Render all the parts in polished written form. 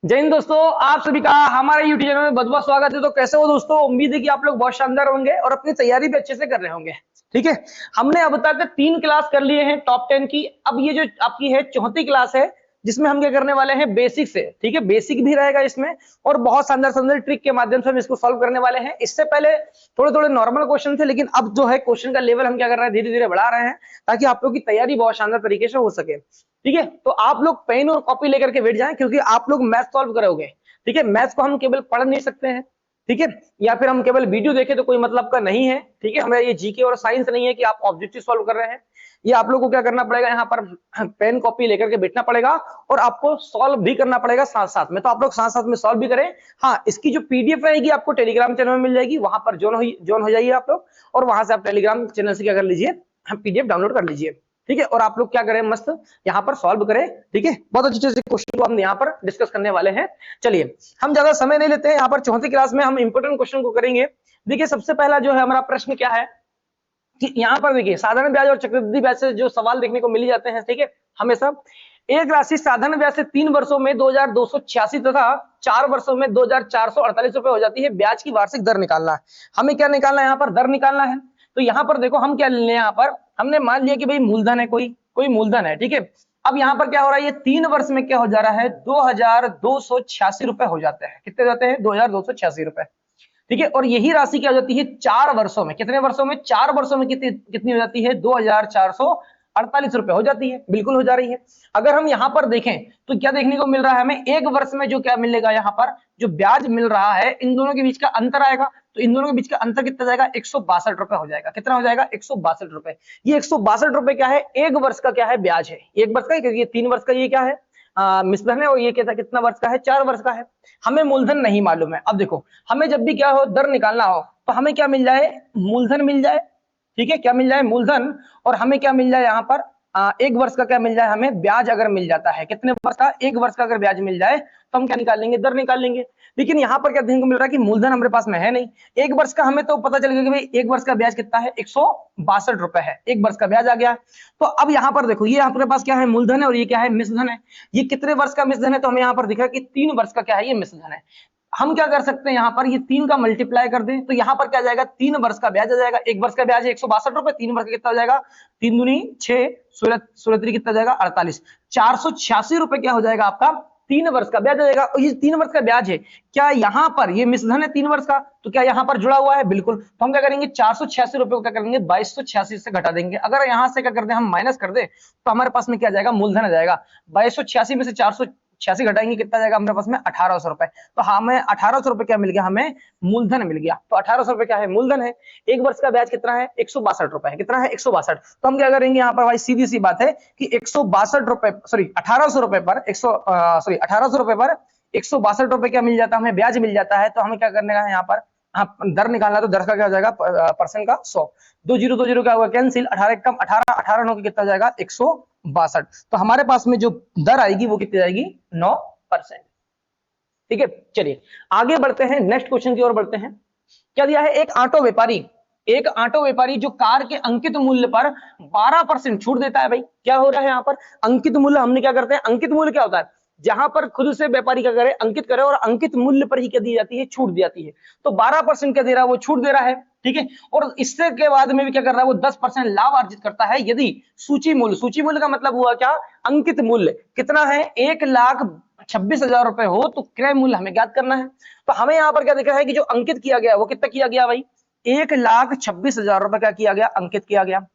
जय हिंद दोस्तों, आप सभी का हमारे यूट्यूब चैनल में बहुत बहुत स्वागत है। तो कैसे हो दोस्तों? उम्मीद है कि आप लोग बहुत शानदार होंगे और अपनी तैयारी भी अच्छे से कर रहे होंगे। ठीक है, हमने अब तक 3 क्लास कर लिए हैं टॉप 10 की। अब ये जो आपकी है चौथी क्लास है, जिसमें हम क्या करने वाले हैं, बेसिक से। ठीक है, बेसिक भी रहेगा इसमें और बहुत शानदार शानदार ट्रिक के माध्यम से हम इसको सॉल्व करने वाले हैं। इससे पहले थोड़े थोड़े नॉर्मल क्वेश्चन थे, लेकिन अब जो है क्वेश्चन का लेवल हम क्या कर रहे हैं, धीरे धीरे बढ़ा रहे हैं, ताकि आप लोग की तैयारी बहुत शानदार तरीके से हो सके। ठीक है, तो आप लोग पेन और कॉपी लेकर के बैठ जाएं, क्योंकि आप लोग मैथ सॉल्व करोगे। ठीक है, मैथ्स को हम केवल पढ़ नहीं सकते हैं, ठीक है, या फिर हम केवल वीडियो देखें तो कोई मतलब का नहीं है। ठीक है, हमें ये जीके और साइंस नहीं है कि आप ऑब्जेक्टिव सॉल्व कर रहे हैं। ये आप लोगों को क्या करना पड़ेगा, यहाँ पर पेन कॉपी लेकर के बैठना पड़ेगा और आपको सॉल्व भी करना पड़ेगा साथ साथ में। तो आप लोग साथ साथ में सॉल्व भी करें। हाँ, इसकी जो पीडीएफ रहेगी आपको टेलीग्राम चैनल में मिल जाएगी, वहां पर ज्वाइन हो जाइए आप लोग, और वहां से आप टेलीग्राम चैनल से क्या कर लीजिए, पीडीएफ डाउनलोड कर लीजिए। ठीक है, और आप लोग क्या करें, मस्त यहाँ पर सॉल्व करें। ठीक है, बहुत अच्छे से क्वेश्चन को हम यहाँ पर डिस्कस करने वाले हैं। चलिए, हम ज्यादा समय नहीं लेते हैं। यहाँ पर चौथी क्लास में हम इंपोर्टेंट क्वेश्चन को करेंगे। देखिए, सबसे पहला जो है हमारा प्रश्न क्या है कि यहाँ पर देखिए, साधारण ब्याज और चक्रवृद्धि ब्याज से जो सवाल देखने को मिल जाते हैं। ठीक है, हमेशा एक राशि साधारण ब्याज से 3 वर्षों में 2286 तथा 4 वर्षों में 2448 रुपए हो जाती है। ब्याज की वार्षिक दर निकालना है। हमें क्या निकालना है, यहाँ पर दर निकालना है। तो यहाँ पर देखो, हम क्या ले लें, यहाँ पर हमने मान लिया कि भाई मूलधन है, कोई मूलधन है। ठीक है, अब यहाँ पर क्या हो रहा है, ये 3 वर्ष में क्या हो जा रहा है, 2286 रुपए हो जाते हैं। कितने जाते हैं, 2286 रुपए। ठीक है, और यही राशि क्या हो जाती है 4 वर्षों में, कितने वर्षों में, 4 वर्षों में कितनी हो जाती है, 2448 रुपए हो जाती है। बिल्कुल हो जा रही है। अगर हम यहाँ पर देखें तो क्या देखने को मिल रहा है हमें, एक वर्ष में जो क्या मिलेगा, यहाँ पर जो ब्याज मिल रहा है, इन दोनों के बीच का अंतर आएगा। तो इन दोनों के बीच का अंतर कितना जाएगा, 162 रुपए हो जाएगा। कितना हो जाएगा, 162 रुपए। ये 162 रुपए क्या है, एक वर्ष का क्या है, ब्याज है। एक वर्ष का, क्योंकि 3 वर्ष का ये क्या है, मिश्रण है, और ये कहता कितना वर्ष का है, 4 वर्ष का है। हमें मूलधन नहीं मालूम है। अब देखो, हमें जब भी क्या हो, दर निकालना हो, तो हमें क्या मिल जाए, मूलधन मिल जाए। ठीक है, क्या मिल जाए, मूलधन, और हमें क्या मिल जाए यहाँ पर, एक वर्ष का क्या मिल जाए, हमें ब्याज अगर मिल जाता है, कितने वर्ष का, एक वर्ष का अगर ब्याज मिल जाए तो हम क्या निकाल लेंगे, दर निकाल लेंगे। लेकिन यहाँ पर क्या देखने को मिल रहा है कि मूलधन हमारे पास में है नहीं। एक वर्ष का हमें तो पता चल गया कि भाई एक वर्ष का ब्याज कितना है, 162 रुपए है, एक वर्ष का ब्याज आ गया। तो अब यहाँ पर देखो, ये आपके पास क्या है, मूलधन है, और ये क्या है, मिश्रधन है। ये कितने वर्ष का मिश्रधन है, तो हमें यहाँ पर दिखा कि 3 वर्ष का क्या है, ये मिश्रधन है। हम क्या कर सकते हैं, यहाँ पर ये 3 का मल्टीप्लाई कर दें, तो यहाँ पर क्या जाएगा, 3 वर्ष का ब्याज आ जाएगा। एक वर्ष का ब्याज है 162 रुपए, 3 वर्ष का कितना हो जाएगा, 3 दूनी 6, 16 कितना जाएगा, 48, 486 रुपए क्या हो जाएगा आपका, 3 वर्ष का ब्याज आ जाएगा। और ये 3 वर्ष का ब्याज है, क्या यहाँ पर ये मिश्रधन है 3 वर्ष का, तो क्या यहाँ पर जुड़ा हुआ है, बिल्कुल। तो हम क्या करेंगे, 486 रुपए को क्या करेंगे, 2286 से घटा देंगे। अगर यहाँ से क्या कर दे, हम माइनस कर दे, तो हमारे पास में क्या जाएगा, मूलधन आ जाएगा। 2286 में से 486 घटाएंगे, कितना जाएगा हमारे पास में, 1800 रुपए। तो हमें 1800 रुपए क्या मिल गया, हमें मूलधन मिल गया। तो 1800 रुपए क्या है, मूलधन है। एक वर्ष का ब्याज कितना है, 162 रुपए है। कितना है, 162। तो हम क्या करेंगे, यहाँ पर भाई सीधी सी बात है कि 162 रुपए, सॉरी 1800 रुपए पर 1800 रुपए पर 162 रुपए क्या मिल जाता है, हमें ब्याज मिल जाता है। तो हमें क्या करने का है, यहाँ पर दर निकालना। तो दर का क्या हो जाएगा, परसेंट का 100, 2 0 क्या होगा, कैंसिल, 18 कम 18, 18 9 कितना जाएगा, 162। तो हमारे पास में जो दर आएगी वो कितनी जाएगी, 9%। ठीक है, चलिए आगे बढ़ते हैं, नेक्स्ट क्वेश्चन की ओर बढ़ते हैं। क्या दिया है, एक ऑटो व्यापारी जो कार के अंकित मूल्य पर 12% छूट देता है। भाई क्या हो रहा है यहाँ पर, अंकित मूल्य, हमने क्या करते हैं, अंकित मूल्य क्या होता है, जहां पर खुद से व्यापारी क्या करे, अंकित करे, और अंकित मूल्य पर ही क्या दी जाती है, छूट दी जाती है। तो 12% क्या दे रहा है, वो छूट दे रहा है। ठीक है, और इससे के बाद में भी क्या कर रहा है, वो 10% लाभ अर्जित करता है यदि सूची मूल्य का मतलब हुआ क्या, अंकित मूल्य कितना है, 1,26,000 रुपए हो, तो क्रय मूल्य हमें ज्ञात करना है। तो हमें यहाँ पर क्या दिख रहा है कि जो अंकित किया गया वो कितना किया गया भाई, 1,26,000 रुपए का किया गया, अंकित किया गया।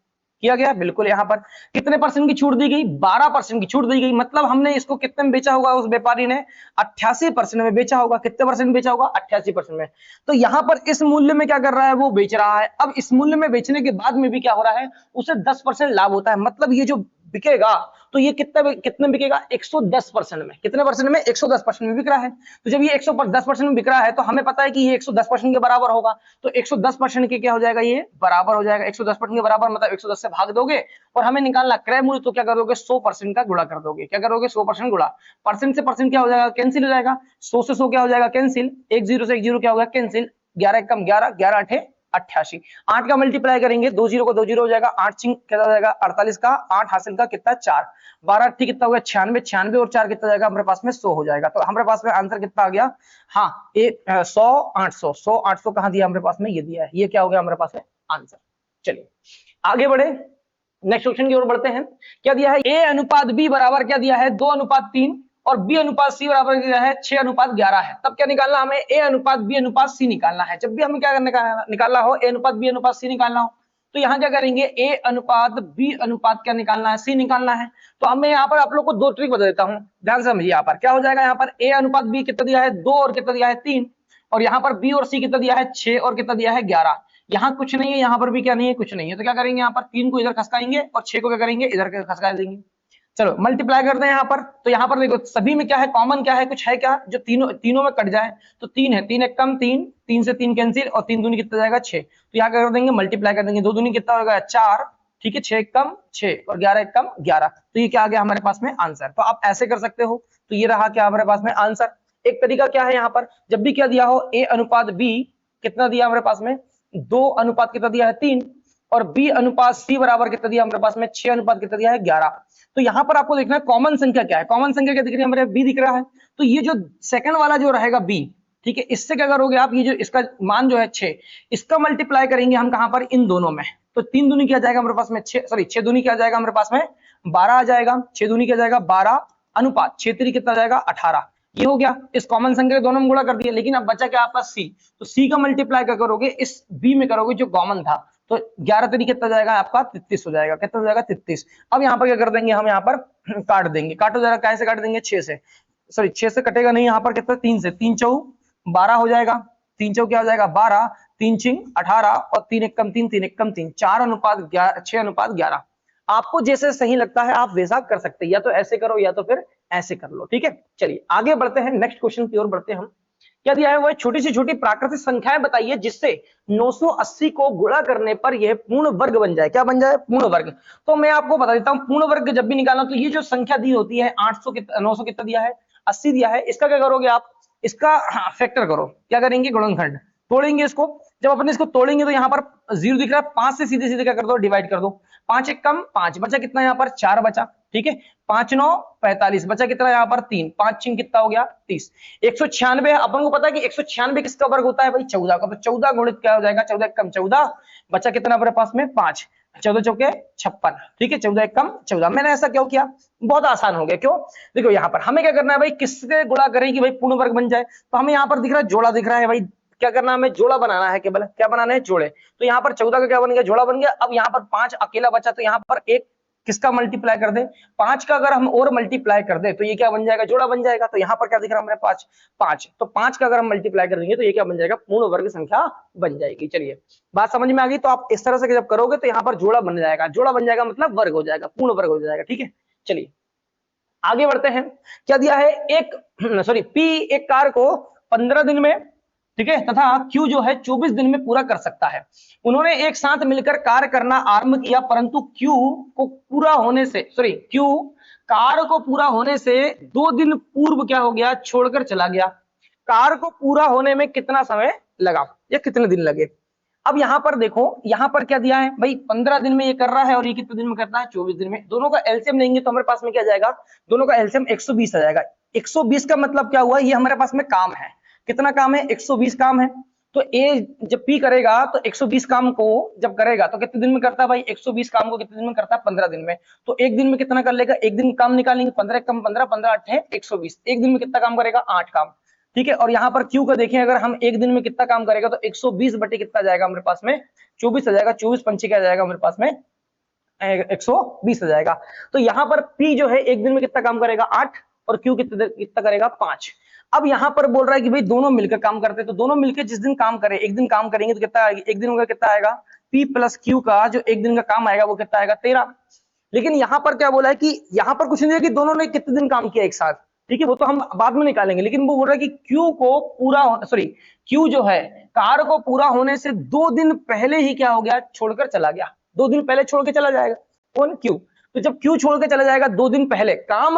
बिल्कुल, यहाँ पर कितने परसेंट की छूट दी गई, 12% की छूट दी गई। मतलब हमने इसको कितने में बेचा होगा, उस व्यापारी ने 88% में बेचा होगा। कितने परसेंट में बेचा होगा, 88% में। तो यहाँ पर इस मूल्य में क्या कर रहा है, वो बेच रहा है। अब इस मूल्य में बेचने के बाद में भी क्या हो रहा है, उसे 10% लाभ होता है। मतलब ये जो बिकेगा, तो ये कितने बिकेगा, 110% में। कितने परसेंट में, 110% में बिक रहा है। तो जब ये 110% में बिक रहा है, तो हमें पता है कि ये 110% के बराबर होगा। तो 110% के क्या हो जाएगा, ये बराबर हो जाएगा। 110% के बराबर मतलब 110 से भाग दोगे और हमें निकालना क्रय मूल्य, तो क्या करोगे, 100% का गुणा कर दोगे। क्या करोगे, 100% गुणा, परसेंट से परसेंट क्या हो जाएगा, कैंसिल हो जाएगा। 100 से 100 क्या हो जाएगा, कैंसिल, 1 0 से 1 0 क्या होगा, कैंसिल, 11 कम 11, 11 8 88। 8 का मल्टीप्लाई करेंगे, 2 0 को 2 0 हो जाएगा, 8 सिंह कितना हो जाएगा 48 का, 8 हासिल का कितना 4, 12 8 कितना हो गया 96, 96 और 4 कितना जाएगा हमारे पास में 100 हो जाएगा। तो हमारे पास में आंसर कितना आ गया, हाँ 100 800, 100 800 कहाँ दिया हमारे पास में, ये दिया है, ये क्या हो गया हमारे पास में आंसर। चलिए आगे बढ़े, नेक्स्ट क्वेश्चन की ओर बढ़ते हैं। क्या दिया है, a अनुपात b बराबर क्या दिया है 2 अनुपात 3 और b अनुपात c बराबर क्या है 6 अनुपात 11 है। तब क्या निकालना, हमें a अनुपात b अनुपात c निकालना है। जब भी हमें क्या करने का निकालना हो, a अनुपात b अनुपात c निकालना हो, तो यहाँ क्या करेंगे, a अनुपात b अनुपात क्या निकालना है, c निकालना है। तो अब मैं यहाँ पर आप लोग को 2 ट्रिक बता देता हूँ, ध्यान से समझिए। यहाँ पर क्या हो जाएगा, यहाँ पर a अनुपात b कितना दिया है 2 और कितना दिया है 3, और यहाँ पर b और c कितना दिया है 6 और कितना दिया है 11। यहाँ कुछ नहीं है, यहाँ पर भी क्या नहीं है, कुछ नहीं है। तो क्या करेंगे, यहाँ पर 3 को इधर खसकाएंगे और 6 को क्या करेंगे इधर खसका देंगे। चलो मल्टीप्लाई करते हैं यहाँ पर। तो यहाँ पर देखो सभी में क्या है, कॉमन क्या है, कुछ है क्या जो तीनों में कट जाए, तो 3 है, 3 एक कम 3, 3 से 3 कैंसिल और 3 दूनी कितना जाएगा 6। तो यहाँ क्या कर देंगे, मल्टीप्लाई कर देंगे, 2 दूनी कितना होगा 4, ठीक है, 6 एक कम 6 और 11 एक कम 11। तो ये क्या आ गया हमारे पास में आंसर। तो आप ऐसे कर सकते हो। तो ये रहा क्या हमारे पास में आंसर। एक तरीका क्या है, यहाँ पर जब भी क्या दिया हो, a अनुपात b कितना दिया हमारे पास में 2 अनुपात कितना दिया है 3 और b अनुपात c बराबर कितना दिया हमारे पास में 6 अनुपात कितना दिया है 11। तो यहाँ पर आपको देखना है कॉमन संख्या क्या है, कॉमन संख्या क्या दिख रही है हमारे b दिख रहा है। तो ये जो सेकंड वाला जो रहेगा b, ठीक है, इससे क्या करोगे आप, ये जो इसका मान जो है 6, इसका मल्टीप्लाई करेंगे हम कहां पर, इन दोनों में। तो 3 दूनी क्या जाएगा हमारे पास में 6, सॉरी 6 दूनी क्या जाएगा हमारे पास में 12 आ जाएगा, 6 दूनी क्या जाएगा 12 अनुपात 6 3 कितना जाएगा 18। ये हो गया, इस कॉमन संख्या के दोनों में गुणा कर दिया। लेकिन अब बचा क्या आपका c, तो c का मल्टीप्लाई क्या करोगे, इस b में करोगे जो कॉमन था। तो 11 3 कितना जाएगा आपका 33 हो जाएगा, कितना हो जाएगा 33। अब यहाँ पर क्या कर देंगे, हम यहाँ पर काट देंगे, काटो जरा, कैसे काट देंगे 6 से, सॉरी 6 से कटेगा नहीं, यहाँ पर कितना 3 से, 3 चौ 12 हो जाएगा, 3 चौ क्या हो जाएगा 12, 3 छिंग 18 और 3 एक कम 3, 3 एक कम 3, 4 अनुपात 6 अनुपात 11। आपको जैसे सही लगता है आप वैसा कर सकते हैं, या तो ऐसे करो या तो फिर ऐसे कर लो, ठीक है। चलिए आगे बढ़ते हैं, नेक्स्ट क्वेश्चन की ओर बढ़ते हैं हम। क्या दिया है, वो छोटी से छोटी प्राकृतिक संख्याएं बताइए जिससे 980 को गुणा करने पर यह पूर्ण वर्ग बन जाए। क्या बन जाए, पूर्ण वर्ग। तो मैं आपको बता देता हूं, पूर्ण वर्ग जब भी निकालना तो ये जो संख्या दी होती है 800 900 कितना दिया है 80 दिया है, इसका क्या करोगे आप, इसका फैक्टर करो, क्या करेंगे गुणनखंड तोड़ेंगे इसको। जब अपन इसको तोड़ेंगे तो यहाँ पर 0 दिख रहा है, 5 से सीधे सीधे क्या कर दो, डिवाइड कर दो। 5 एक कम 5, बचा कितना यहाँ पर 4 बचा, ठीक है, 5 9 45, बचा कितना यहाँ पर 3, 5 6 कितना हो गया 30। 196 अपन को पता है कि 196 किसका वर्ग होता है भाई 14 का, तो 14 गुणित क्या हो जाएगा 14 एक कम 14, बचा कितना हमारे पास में 5, 14 चौके 56, ठीक है, 14 एक कम 14। मैंने ऐसा क्यों किया, बहुत आसान हो गया, क्यों, देखो यहाँ पर हमें क्या करना है भाई, किससे गुणा करें कि भाई पूर्ण वर्ग बन जाए। तो हमें यहाँ पर दिख रहा है जोड़ा दिख रहा है भाई, क्या करना है, हमें जोड़ा बनाना है, केवल क्या बनाना है जोड़े। तो यहाँ पर 14 का क्या बन गया, जोड़ा बन गया। अब यहाँ पर 5 अकेला बचा, तो यहाँ पर एक किसका मल्टीप्लाई कर दे, 5 का अगर हम और मल्टीप्लाई कर दे तो ये क्या बन जाएगा, जोड़ा बन जाएगा। तो यहाँ पर क्या दिख रहा है हमें 5, तो 5 का अगर हम मल्टीप्लाई कर देंगे तो ये क्या बन जाएगा, पूर्ण वर्ग संख्या बन जाएगी। चलिए बात समझ में आ गई। तो आप इस तरह से जब करोगे तो यहाँ पर जोड़ा बन जाएगा, जोड़ा बन जाएगा मतलब वर्ग हो जाएगा, पूर्ण वर्ग हो जाएगा, ठीक है। चलिए आगे बढ़ते हैं। क्या दिया है, P एक कार्य को 15 दिन में, ठीक है, तथा Q जो है 24 दिन में पूरा कर सकता है। उन्होंने एक साथ मिलकर कार्य करना आरंभ किया, परंतु Q कार्य को पूरा होने से 2 दिन पूर्व क्या हो गया, छोड़कर चला गया। कार्य को पूरा होने में कितना समय लगा या कितने दिन लगे। अब यहां पर देखो, यहां पर क्या दिया है भाई, 15 दिन में ये कर रहा है और ये कितने दिन में करता है, 24 दिन में। दोनों का एलसीएम लेंगे तो हमारे पास में क्या जाएगा, दोनों का एलसीएम 120 आ जाएगा। 120 का मतलब क्या हुआ, ये हमारे पास में काम है, कितना काम है, 120 काम है। तो ए जब P करेगा तो 120 काम को जब करेगा तो कितने दिन में करता है भाई, 120 काम को कितने दिन में करता है, 15 दिन में। तो एक दिन में कितना कर लेगा, एक दिन काम निकालेंगे, 15 कम 15, 15 8 है 120, एक दिन में कितना काम करेगा, 8 काम, ठीक है। और यहाँ पर Q का देखें, अगर हम एक दिन में कितना काम करेगा तो 120 बटे कितना जाएगा हमारे पास में 24 आ जाएगा, 24 पंचे क्या जाएगा हमारे पास में 120 आ जाएगा। तो यहाँ पर P जो है एक दिन में कितना काम करेगा 8 और Q कितना करेगा 5। अब यहाँ पर बोल रहा है कि भाई दोनों मिलकर काम करते हैं, तो दोनों मिलकर जिस दिन काम करें, एक दिन काम करेंगे तो कितना आएगा, एक दिन का कितना आएगा, P प्लस Q का जो एक दिन का काम आएगा वो कितना आएगा 13। लेकिन यहाँ पर क्या बोला है कि यहाँ पर कुछ नहीं है कि दोनों ने कितने दिन काम किया एक साथ, ठीक है, वो तो हम बाद में निकालेंगे। लेकिन वो बोल रहा है कि Q जो है कार्य को पूरा होने से 2 दिन पहले ही क्या हो गया, छोड़कर चला गया, 2 दिन पहले छोड़ के चला जाएगा कौन, Q। तो जब Q छोड़ के चला जाएगा 2 दिन पहले, काम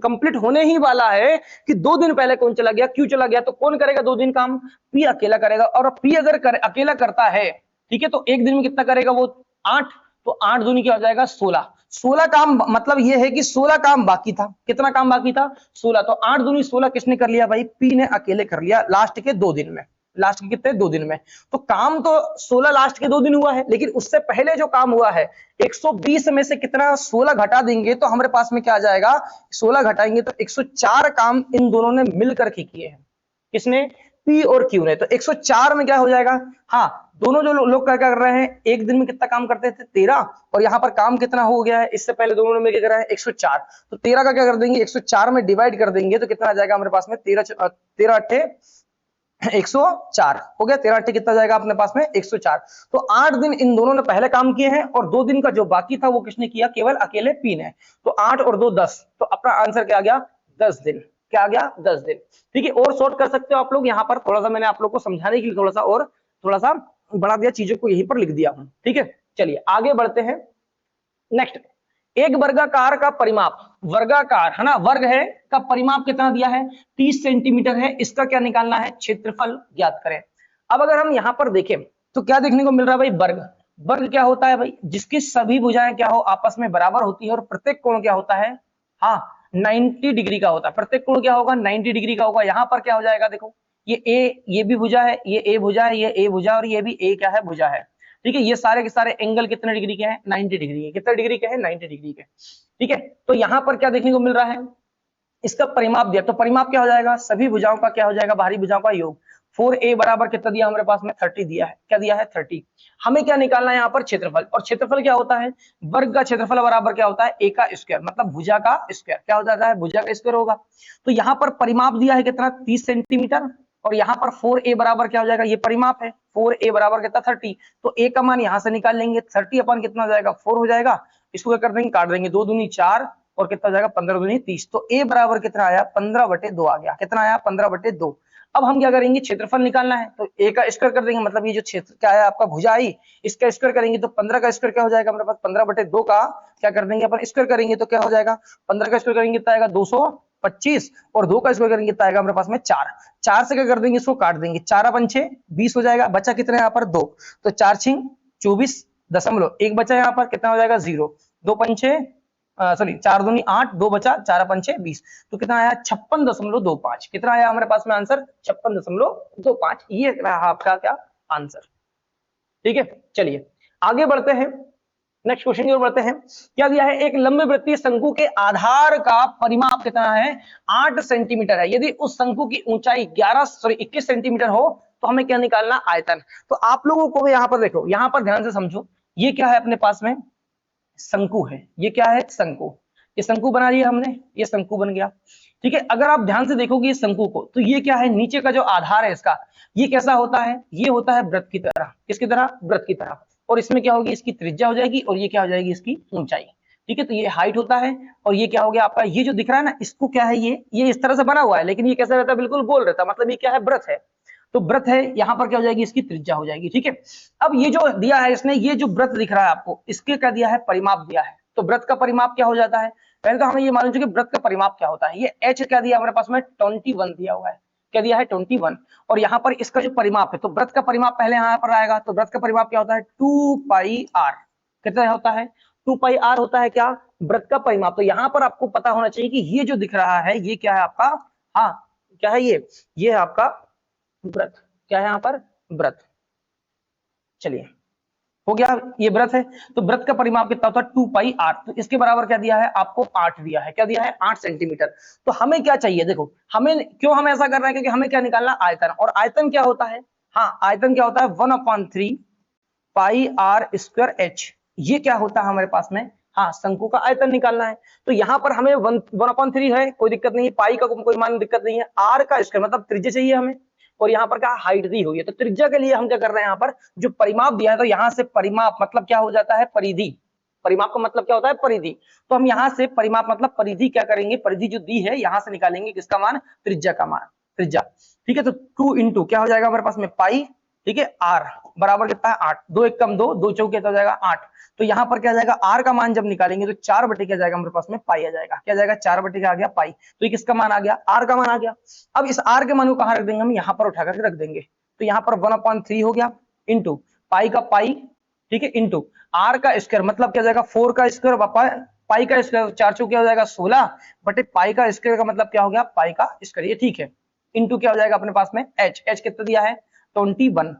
कंप्लीट होने ही वाला है कि 2 दिन पहले कौन चला गया, Q चला गया। तो कौन करेगा 2 दिन काम, P अकेला करेगा। और P अगर अकेला करता है ठीक है, तो एक दिन में कितना करेगा वो 8, तो 8 दूनी क्या हो जाएगा 16। 16 काम मतलब ये है कि 16 काम बाकी था। कितना काम बाकी था 16, तो 8 दूनी 16 किसने कर लिया भाई, पी ने अकेले कर लिया लास्ट के 2 दिन में। लास्ट के कितने 2 दिन में, तो काम तो 16 लास्ट के 2 दिन हुआ है, लेकिन उससे पहले जो काम हुआ है 120 में से कितना 16 घटा देंगे तो हमारे पास में क्या आ जाएगा, 16 घटाएंगे तो 104 काम इन दोनों ने मिलकर के किए हैं। किसने, पी और क्यू ने। तो 104 में क्या हो जाएगा, हाँ दोनों जो लोग क्या कर रहे हैं एक दिन में कितना काम करते थे 13, और यहाँ पर काम कितना हो गया है इससे पहले दोनों में क्या कर रहे हैं 104, तो 13 का क्या कर देंगे 104 में डिवाइड कर देंगे तो कितना आ जाएगा हमारे पास में 13 अट्ठे 104 हो गया, 13 अट्ठे कितना जाएगा अपने पास में 104। तो 8 दिन इन दोनों ने पहले काम किए हैं और 2 दिन का जो बाकी था वो किसने किया, केवल अकेले पी ने। तो 8 और 2 10, तो अपना आंसर क्या आ गया 10 दिन। क्या आ गया 10 दिन। ठीक है, और शॉर्ट कर सकते हो आप लोग, यहाँ पर थोड़ा सा मैंने आप लोग को समझाने के लिए थोड़ा सा बढ़ा दिया, चीजों को यहीं पर लिख दिया हूं। ठीक है, चलिए आगे बढ़ते हैं। नेक्स्ट, एक वर्गाकार का परिमाप, वर्गाकार है ना, वर्ग है का परिमाप कितना दिया है 30 सेंटीमीटर है, इसका क्या निकालना है क्षेत्रफल ज्ञात करें। अब अगर हम यहां पर देखें तो क्या देखने को मिल रहा है भाई, वर्ग। वर्ग क्या होता है भाई, जिसकी सभी भुजाएं क्या हो आपस में बराबर होती है और प्रत्येक कोण क्या होता है, हाँ 90 डिग्री का होता है। प्रत्येक कोण क्या होगा 90 डिग्री का होगा। यहाँ पर क्या हो जाएगा देखो, ये ए, ये भी भुजा है, ये ए भुजा है, ये ए भुजा और ये भी ए क्या है भुजा है। ठीक है, ये सारे के सारे एंगल कितने डिग्री के हैं 90 डिग्री के। कितने डिग्री के हैं 90 डिग्री के। ठीक है, तो यहां पर क्या देखने को मिल रहा है, इसका परिमाप दिया, तो परिमाप क्या हो जाएगा, सभी भुजाओं का क्या हो जाएगा, बाहरी भुजाओं का योग। 4a बराबर कितना दिया हमारे पास में 30 दिया है। क्या दिया है 30। हमें क्या निकालना है यहाँ पर क्षेत्रफल, और क्षेत्रफल क्या होता है, वर्ग का क्षेत्रफल बराबर क्या होता है a का स्क्वायर, मतलब भुजा का स्क्वायर। क्या हो जाता है, भुजा का स्क्वायर होगा। तो यहाँ पर परिमाप दिया है कितना 30 सेंटीमीटर, और यहाँ पर 4a बराबर क्या हो जाएगा, ये परिमाप है 4a बराबर कितना 30। तो a का मान यहाँ से निकाल लेंगे, 30 अपन कितना जाएगा 4 हो जाएगा। इसको क्या कर देंगे, काट देंगे, 2 दूनी 4 और कितना जाएगा 15 दूनी 30। तो a बराबर कितना आया 15/2 आ गया। कितना आया 15/2। अब हम क्या करेंगे, क्षेत्रफल निकालना है, तो a का स्क्वायर कर देंगे, मतलब ये जो क्षेत्र क्या है आपका भुजा आई, इसका स्क्वायर करेंगे तो 15 का स्क्वायर क्या हो जाएगा हमारे पास 15/2 का क्या कर देंगे अपन स्क्वायर करेंगे तो क्या हो जाएगा, 15 का स्क्वायर करेंगे कितना आएगा 225, और 2 का स्क्वायर करेंगे कितना आएगा हमारे पास में 4। 4 से क्या कर देंगे, इसको काट देंगे, 4 अपन 6 20 हो जाएगा। बचा कितने यहाँ पर 2, तो 4 6 24 दशमलव 1 बचा यहाँ पर, कितना हो जाएगा 0। 2 पंचे सॉरी 4 दूनी 8, 2 बचा, 4 पंचे 20, तो कितना आया 56.25। कितना आया हमारे पास में आंसर 56.25। ये रहा आपका क्या आंसर। ठीक है, चलिए आगे बढ़ते हैं, नेक्स्ट क्वेश्चन की ओर बढ़ते हैं। क्या दिया है, एक लंबे वृत्तीय शंकु के आधार का परिमाप कितना है 8 सेंटीमीटर है। यदि उस शंकु की ऊंचाई 21 सेंटीमीटर हो तो हमें क्या निकालना, आयतन। तो आप लोगों को यहाँ पर देखो, यहाँ पर ध्यान से समझो, ये क्या है अपने पास में शंकु है। ये क्या है शंकु, ये शंकु बना लिया हमने, ये शंकु बन गया। ठीक है, अगर आप ध्यान से देखोगे इस शंकु को तो ये क्या है, नीचे का जो आधार है इसका, ये कैसा होता है, ये होता है वृत्त की तरह। किसकी तरह, वृत्त की तरह। और इसमें क्या होगी, इसकी त्रिज्या हो जाएगी और ये क्या हो जाएगी, इसकी ऊंचाई। ठीक है, तो ये हाइट होता है, और ये क्या हो गया आपका, ये जो दिख रहा है ना, इसको क्या है, ये इस तरह से बना हुआ है, लेकिन ये कैसा रहता है, बिल्कुल गोल रहता है, मतलब ये क्या है, वृत्त है। तो वृत्त है, यहाँ पर क्या हो जाएगी, इसकी त्रिज्या हो जाएगी। ठीक है, अब ये जो दिया है इसने, ये जो वृत्त दिख रहा है आपको, इसके क्या दिया है, परिमाप दिया है। तो वृत्त का परिमाप क्या हो जाता है, पहले तो हमें ये मालूम चाहिए कि वृत्त का परिमाप क्या होता है। ये h क्या दिया हमारे पास में 21 दिया हुआ है। क्या दिया है 21, और यहाँ पर इसका जो परिमाप है, तो वृत्त का परिमाप पहले यहाँ पर आएगा, तो वृत्त का परिमाप क्या होता है 2πr। कितना होता है 2πr होता है क्या, वृत्त का परिमाप। तो यहाँ पर आपको पता होना चाहिए कि ये जो दिख रहा है ये क्या है आपका, हाँ क्या है ये है आपका वृत्त। क्या है यहाँ पर वृत्त। चलिए हो गया, ये वृत्त है। तो वृत्त का परिमाप कितना होता है 2πr। तो इसके बराबर क्या दिया है आपको 8 दिया है। क्या दिया है 8 सेंटीमीटर। तो हमें क्या चाहिए, देखो हमें क्यों हम ऐसा कर रहे हैं, क्योंकि हमें क्या निकालना आयतन। और आयतन क्या होता है, हाँ आयतन क्या होता है 1/3 πr² h। ये क्या होता है हमारे पास में, हाँ शंकु का आयतन निकालना है। तो यहाँ पर हमें 1/3 है, कोई दिक्कत नहीं है, पाई का कोई मान दिक्कत नहीं है, r का स्क्वायर मतलब त्रिज्या चाहिए हमें, और यहाँ पर क्या हाइट दी हुई है। तो त्रिज्या के लिए हम क्या कर रहे हैं, यहाँ पर जो परिमाप दिया है, तो यहाँ से परिमाप मतलब क्या हो जाता है, परिधि। परिमाप का मतलब क्या होता है, परिधि। तो हम यहाँ से परिमाप मतलब परिधि क्या करेंगे, परिधि जो दी है यहाँ से निकालेंगे किसका मान, त्रिज्या का मान, त्रिज्या। ठीक है, तो 2 इंटू क्या हो जाएगा हमारे पास में पाई, ठीक है, r बराबर कितना है 8। 2 1 कम 2, 2 चौके कितना हो जाएगा 8। तो यहाँ पर क्या जाएगा, r का मान जब निकालेंगे तो 4 क्या जाएगा हमारे पास में पाई आ जाएगा। क्या जाएगा 4 क्या आ गया पाई। तो ये किसका मान आ गया, r का मान आ गया। अब इस r के मान को कहाँ रख देंगे हम, यहाँ पर उठा करके रख देंगे। तो यहाँ पर 1/3 हो गया इंटू पाई का पाई, ठीक है, इंटू आर का स्क्वायर, मतलब क्या हो जाएगा 4 का स्क्वायर, पाई का स्क्वायर, 4 चौक क्या हो जाएगा 16 बटे पाई का स्क्वायर का मतलब क्या हो गया पाई का स्क्वायर, ये ठीक है। इंटू क्या हो जाएगा अपने पास में एच कितना दिया है 21,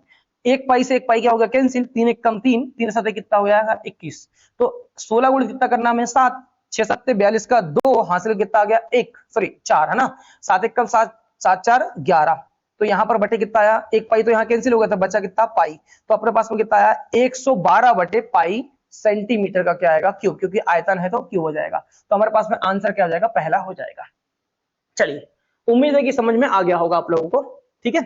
एक पाई से एक पाई क्या हो गया कैंसिल, 3 एक कम 3, 3 7 कितना हो जाएगा 21, तो 16 गुणित कितना करना हमें 7, 6 7 42 का 2 हासिल कितना आ गया 1 सॉरी 4 है ना, 7 1 कम 7, 7 4 11, तो यहाँ पर बटे कितना आया, एक पाई तो यहाँ कैंसिल हो गया था, बचा कितना पाई, तो अपने पास में कितना आया 112 बटे पाई सेंटीमीटर का क्या आएगा क्यूब, क्योंकि आयतन है तो क्यूब हो जाएगा, तो हमारे पास में आंसर क्या हो जाएगा पहला हो जाएगा। चलिए उम्मीद है कि समझ में आ गया होगा आप लोगों को, ठीक है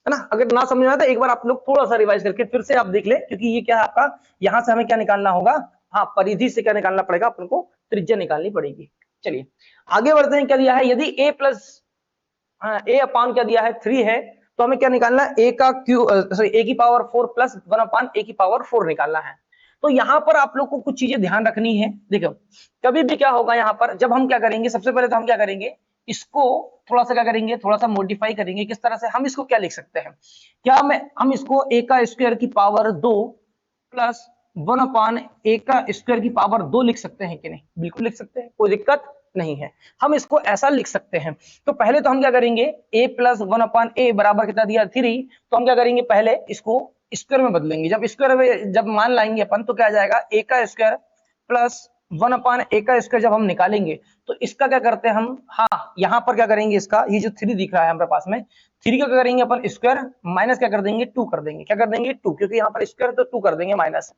ना। अगर ना समझ में आया तो एक बार आप लोग थोड़ा सा रिवाइज करके फिर से आप देख ले, क्योंकि ये क्या है आपका, यहां से हमें क्या निकालना होगा, हाँ परिधि से क्या निकालना पड़ेगा अपन को, त्रिज्या निकालनी पड़ेगी। चलिए आगे बढ़ते हैं, क्या दिया है, यदि a प्लस ए अपान क्या दिया है 3 है, तो हमें क्या निकालना है a का क्यू सॉरी a की पावर 4 प्लस 1 अपान a की पावर 4 निकालना है। तो यहां पर आप लोग को कुछ चीजें ध्यान रखनी है, देखो कभी भी क्या होगा यहाँ पर, जब हम क्या करेंगे सबसे पहले तो हम क्या करेंगे, इसको थोड़ा सा क्या करेंगे, थोड़ा सा मॉडिफाई करेंगे, किस तरह से हम इसको क्या लिख सकते हैं, क्या मैं हम इसको a का स्क्वायर की पावर 2 प्लस 1 अपान a का स्क्वायर की पावर 2 लिख सकते हैं कि नहीं, बिल्कुल लिख सकते हैं, कोई दिक्कत नहीं है, हम इसको ऐसा लिख सकते हैं। तो पहले तो हम क्या करेंगे, a प्लस 1 अपान ए बराबर कितना दिया 3, तो हम क्या करेंगे पहले इसको स्क्वायर में बदलेंगे, जब स्क्वायर में जब मान लाएंगे अपन तो क्या आ जाएगा a का स्क्वायर प्लस 1 अपान ए का स्क्वायर जब हम निकालेंगे तो इसका क्या करते हैं हम, हाँ यहाँ पर क्या करेंगे, इसका ये जो 3 दिख रहा है हमारे पास में 3 का क्या करेंगे अपन स्क्वायर माइनस क्या कर देंगे 2 कर देंगे, क्या कर देंगे 2, क्योंकि यहाँ पर स्क्वायर तो 2 कर देंगे माइनस,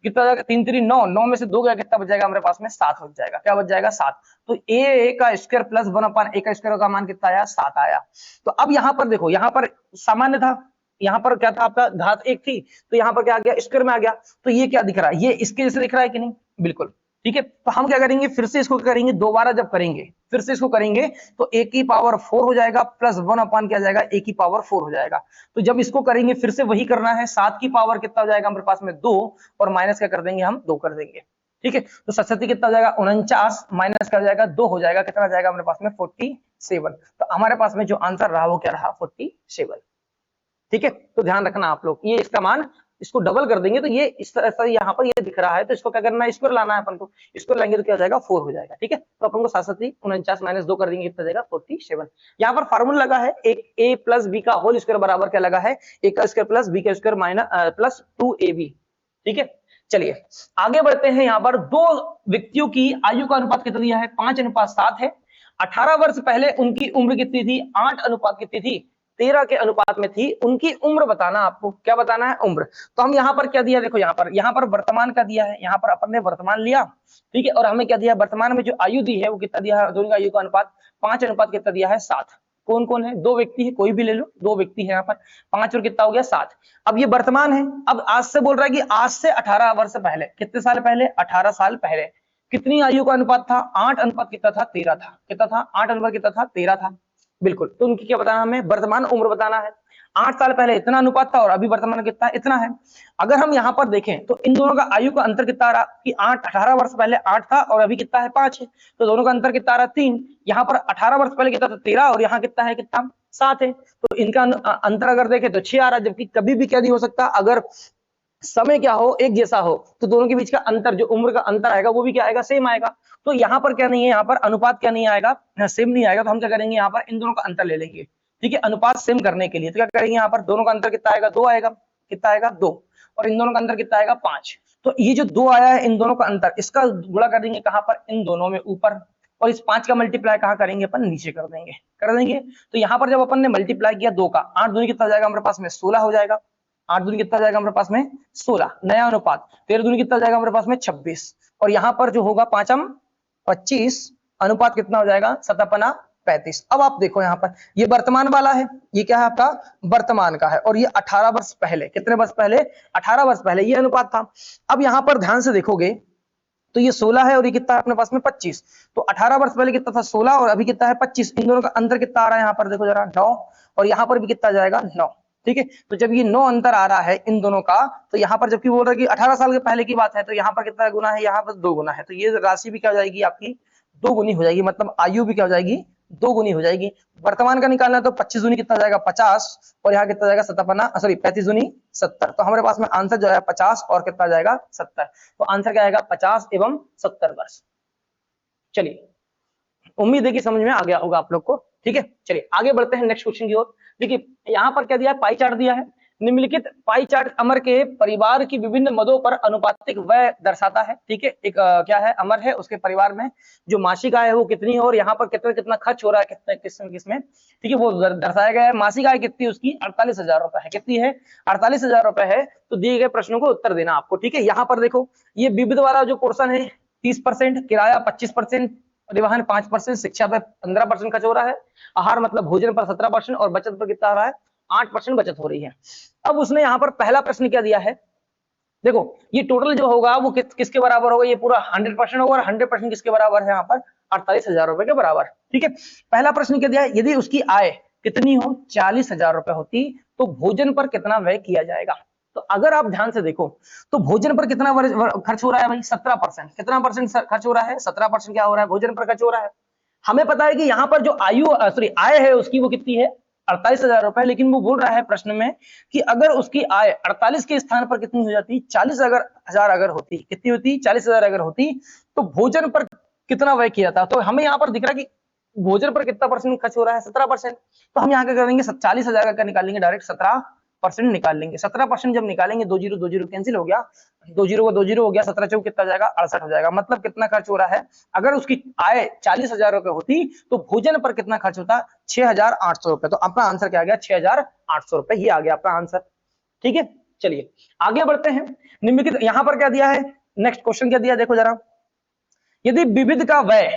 कितना जाएगा 3 3 9, 9 में से 2 गया कितना बच जाएगा हमारे पास में 7 बच जाएगा, क्या बच जाएगा 7, तो ए का स्क्वायर प्लस 1 अपान ए का स्क्वायर का मान कितना आया 7 आया। तो अब यहाँ पर देखो, यहाँ पर सामान्य था, यहाँ पर क्या था आपका घात 1 थी, तो यहाँ पर क्या आ गया स्क्वायर में आ गया, तो ये क्या दिख रहा है, ये इसके जैसे दिख रहा है कि नहीं, बिल्कुल ठीक है। तो हम क्या करेंगे फिर से इसको करेंगे दोबारा, जब करेंगे फिर से इसको करेंगे तो a की पावर 4 हो जाएगा प्लस 1 अपान क्या जाएगा a की पावर 4 हो जाएगा। तो जब इसको करेंगे फिर से वही करना है, 7 की पावर कितना हो जाएगा हमारे पास में 2 और माइनस क्या कर देंगे हम 2 कर देंगे, ठीक है। तो 67 कितना हो जाएगा 49 माइनस क्या हो जाएगा 2 हो जाएगा, कितना जाएगा हमारे पास में 47। तो हमारे पास में जो आंसर रहा वो क्या रहा 47, ठीक है। तो ध्यान रखना आप लोग, ये इसका मान इसको डबल कर देंगे तो ये इस तरह से यहाँ पर ये दिख रहा है, तो इसको क्या करना है स्क्वायर लाना है अपन को, स्क्वायर लाएंगे तो क्या हो जाएगा 4 हो जाएगा, ठीक है। तो अपन को 67 49 माइनस 2 कर देंगे कितना जाएगा 47। यहाँ पर फार्मूला लगा है एक a प्लस बी का होल स्क्वायर बराबर क्या लगा है a का स्क्वायर प्लस b का स्क्वायर माइनस प्लस 2ab, ठीक है। चलिए आगे बढ़ते हैं, यहाँ पर दो व्यक्तियों की आयु का अनुपात कितना दिया है 5:7 है। 18 वर्ष पहले उनकी उम्र कितनी थी 8 अनुपात कितनी थी 13 के अनुपात में थी, उनकी उम्र बताना, आपको क्या बताना है उम्र। तो हम यहाँ पर क्या दिया, देखो यहाँ पर वर्तमान का दिया है, यहाँ पर अपन ने वर्तमान लिया, ठीक है, और हमें क्या दिया वर्तमान में जो आयु दी है वो कितना दिया है, दोनों का आयु का अनुपात 5 अनुपात कितना दिया है 7। कौन कौन है, दो व्यक्ति है, कोई भी ले लो, दो व्यक्ति है यहाँ पर, 5 और कितना हो गया 7। अब ये वर्तमान है, अब आज से बोल रहा है कि आज से 18 वर्ष पहले, कितने साल पहले 18 साल पहले कितनी आयु का अनुपात था 8 अनुपात कितना था 13 था, कितना था 8 अनुपात कितना था 13 था, बिल्कुल। तो उनकी क्या बताना, हमें वर्तमान उम्र बताना है। 8 साल पहले इतना अनुपात था और अभी वर्तमान कितना इतना है। अगर हम यहाँ पर देखें तो इन दोनों का आयु का अंतर कितना आ रहा कि 18 वर्ष पहले 8 था और अभी कितना है 5 है, तो दोनों का अंतर कितना आ रहा 3। यहाँ पर 18 वर्ष पहले कितना था 13 और यहाँ कितना है कितना 7 है, तो इनका अंतर अगर देखें तो 6 आ रहा, जबकि कभी भी क्या नहीं हो सकता, अगर समय क्या हो एक जैसा हो तो दोनों के बीच का अंतर, जो उम्र का अंतर आएगा वो भी क्या आएगा सेम आएगा। तो यहाँ पर क्या नहीं है, यहाँ पर अनुपात क्या नहीं आएगा सेम नहीं आएगा, तो हम क्या करेंगे यहाँ पर इन दोनों का अंतर ले लेंगे, ठीक है, अनुपात सेम करने के लिए। तो क्या करेंगे यहाँ पर दोनों का अंतर कितना आएगा 2 आएगा, कितना आएगा 2, और इन दोनों का अंतर कितना आएगा 5। तो ये जो 2 आया है इन दोनों का अंतर, इसका गुणा कर देंगे कहाँ पर इन दोनों में ऊपर, और इस 5 का मल्टीप्लाई कहाँ करेंगे अपन नीचे कर देंगे। तो यहाँ पर जब अपन ने मल्टीप्लाई किया 2 का 8 दूनी कितना जाएगा हमारे पास में 16 हो जाएगा, 8 दूनी कितना जाएगा हमारे पास में 16, नया अनुपात 13 दूनी कितना जाएगा हमारे पास में 26, और यहाँ पर जो होगा 5 25 अनुपात कितना हो जाएगा 7 35। अब आप देखो यहाँ पर ये वर्तमान वाला है, ये क्या है आपका वर्तमान का है, और ये 18 वर्ष पहले, कितने वर्ष पहले 18 वर्ष पहले ये अनुपात था। अब यहाँ पर ध्यान से देखोगे तो ये 16 है और ये कितना है अपने पास में 25, तो 18 वर्ष पहले कितना था 16 और अभी कितना है 25, इन दोनों का अंतर कितना आ रहा है यहाँ पर देखो जरा 9, और यहाँ पर भी कितना जाएगा 9, ठीक है। तो जब ये 9 अंतर आ रहा है इन दोनों का, तो यहाँ पर जबकि बोल रहा है कि 18 साल के पहले की बात है, तो यहाँ पर कितना गुना है, यहाँ पर 2 गुना है, तो ये राशि भी क्या हो जाएगी आपकी 2 गुनी हो जाएगी, मतलब आयु भी क्या हो जाएगी 2 गुनी हो जाएगी। वर्तमान का निकालना है तो 25 दूनी कितना जाएगा 50 और यहाँ कितना जाएगा 35 दूनी 70। तो हमारे पास में आंसर जो है 50 और कितना जाएगा 70। तो आंसर क्या आएगा 50 एवं 70 वर्ष। चलिए, उम्मीद है कि समझ में आ गया होगा आप लोग को। ठीक है, चलिए आगे बढ़ते हैं नेक्स्ट क्वेश्चन की ओर। देखिए यहाँ पर क्या दिया है, पाई चार्ट दिया है। निम्नलिखित पाई चार्ट अमर के परिवार की विभिन्न मदों पर अनुपातिक व्यय दर्शाता है। ठीक है, एक क्या है, अमर है, उसके परिवार में जो मासिक आय है वो कितनी है और यहाँ पर कितना कितना खर्च हो रहा है, कितना किसमें। ठीक है, वो दर्शाया गया है। मासिक आय कितनी उसकी 48,000 रुपए है। कितनी है 48,000 रुपए है। तो दिए गए प्रश्नों को उत्तर देना आपको। ठीक है, यहाँ पर देखो ये विविध वाला जो पोर्शन है 30%, किराया 25%, परिवहन 5%, शिक्षा पे 15% खर्च हो रहा है, आहार मतलब भोजन पर 17% और बचत पर कितना हो रहा है 8% बचत हो रही है। अब उसने यहाँ पर पहला प्रश्न क्या दिया है, देखो ये टोटल जो होगा वो किसके बराबर होगा, ये पूरा 100% होगा और 100% किसके बराबर है यहाँ पर 48,000 रुपए के बराबर। ठीक है, पहला प्रश्न क्या दिया है, यदि उसकी आय कितनी हो 40,000 रुपए होती तो भोजन पर कितना व्यय किया जाएगा। तो अगर आप ध्यान से देखो तो भोजन पर कितना खर्च हो रहा है भाई 17%। कितना परसेंट खर्च हो रहा है 17% क्या हो रहा है भोजन पर खर्च हो रहा है। हमें पता है कि यहाँ पर जो आय है उसकी वो कितनी है 48,000 रुपए, लेकिन वो बोल रहा है प्रश्न में कि अगर उसकी आय 48 के स्थान पर कितनी हो जाती 40,000 अगर होती, कितनी होती 40,000 अगर होती तो भोजन पर कितना व्यय किया था। तो हमें यहाँ पर दिख रहा है कि भोजन पर कितना परसेंट खर्च हो रहा है 17%। तो हम यहाँ क्या करेंगे 40,000 का निकालेंगे, डायरेक्ट 17% निकाल लेंगे। 17% जब निकालेंगे 2 जीरो कैंसिल हो गया, 2 जीरो हो गया, 17 चौक कितना जाएगा 68 हो जाएगा। मतलब कितना खर्च हो रहा है, अगर उसकी आय 40,000 रुपए होती तो भोजन पर कितना खर्च होता 6,800 रुपए। तो अपना आंसर क्या आ गया 6,800 रुपए, ये आ गया अपना आंसर। ठीक है, चलिए आगे बढ़ते हैं। निम्नलिखित यहाँ पर क्या दिया है, नेक्स्ट क्वेश्चन क्या दिया देखो जरा, यदि विविध का व्यय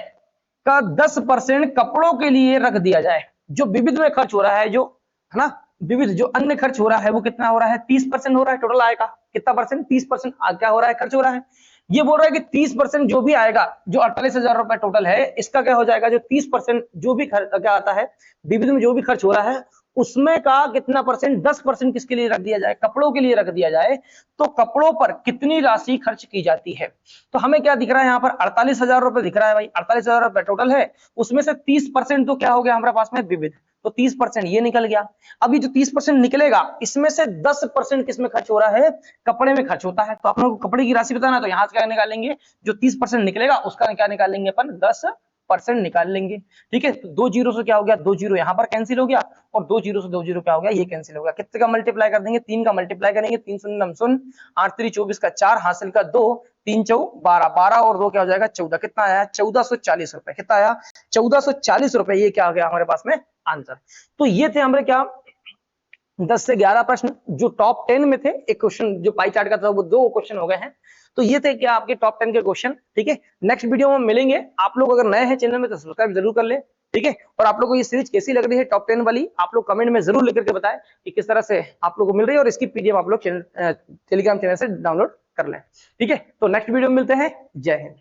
का 10% कपड़ों के लिए रख दिया जाए, जो विविध में खर्च हो रहा है, जो है ना विविध जो अन्य खर्च हो रहा है वो कितना हो रहा है 30% हो रहा है टोटल आय का। कितना परसेंट 30% क्या हो रहा है खर्च हो रहा है। ये बोल रहा है कि 30% जो भी आएगा, जो 48,000 रुपए टोटल है, इसका क्या हो जाएगा, जो 30% जो भी खर्च क्या आता है विविध में जो भी खर्च हो रहा है उसमें का कितना परसेंट 10% किसके लिए रख दिया जाए, कपड़ों के लिए रख दिया जाए। तो कपड़ों पर कितनी राशि खर्च की जाती है। तो हमें क्या दिख रहा है यहाँ पर 48,000 रुपए दिख रहा है भाई, 48,000 रुपए टोटल है, उसमें से 30% तो क्या हो गया हमारे पास में विविध, तो 30% ये निकल गया। अभी जो 30% निकलेगा इसमें से 10% किसमें खर्च हो रहा है, कपड़े में खर्च होता है। तो आप लोगों को कपड़े की राशि बताना, तो यहाँ से क्या निकालेंगे, जो 30% निकलेगा उसका क्या निकालेंगे अपन 10% निकाल लेंगे। ठीक है, तो 2 जीरो से क्या हो गया 2 जीरो यहाँ पर कैंसिल हो गया और 2 जीरो से 2 जीरो क्या हो गया ये कैंसिल हो गया। कितने का मल्टीप्लाई कर देंगे 3 का मल्टीप्लाई करेंगे, 3 शून्य 9 शून्य, 8 3 24 का 4 हासिल का 2, 3 चौ 12, 12 और 2 क्या हो जाएगा 14। कितना आया 1440 रुपए। कितना आया 1440 रुपए, ये क्या आ गया हमारे पास में आंसर। तो ये थे हमारे क्या 10 से 11 प्रश्न जो टॉप 10 में थे। एक क्वेश्चन जो पाई चार्ट का था वो 2 क्वेश्चन हो गए हैं। तो ये थे क्या आपके टॉप 10 के क्वेश्चन। ठीक है, नेक्स्ट वीडियो में मिलेंगे। आप लोग अगर नए हैं चैनल में तो सब्सक्राइब जरूर कर ले। ठीक है, और आप लोग को ये सीरीज कैसी लग रही है टॉप 10 वाली, आप लोग कमेंट में जरूर लिख के बताएं कि किस तरह से आप लोग को मिल रही है, और इसकी पीडीएफ आप लोग टेलीग्राम चैनल से डाउनलोड कर लें। ठीक है, तो नेक्स्ट वीडियो में मिलते हैं। जय हिंद।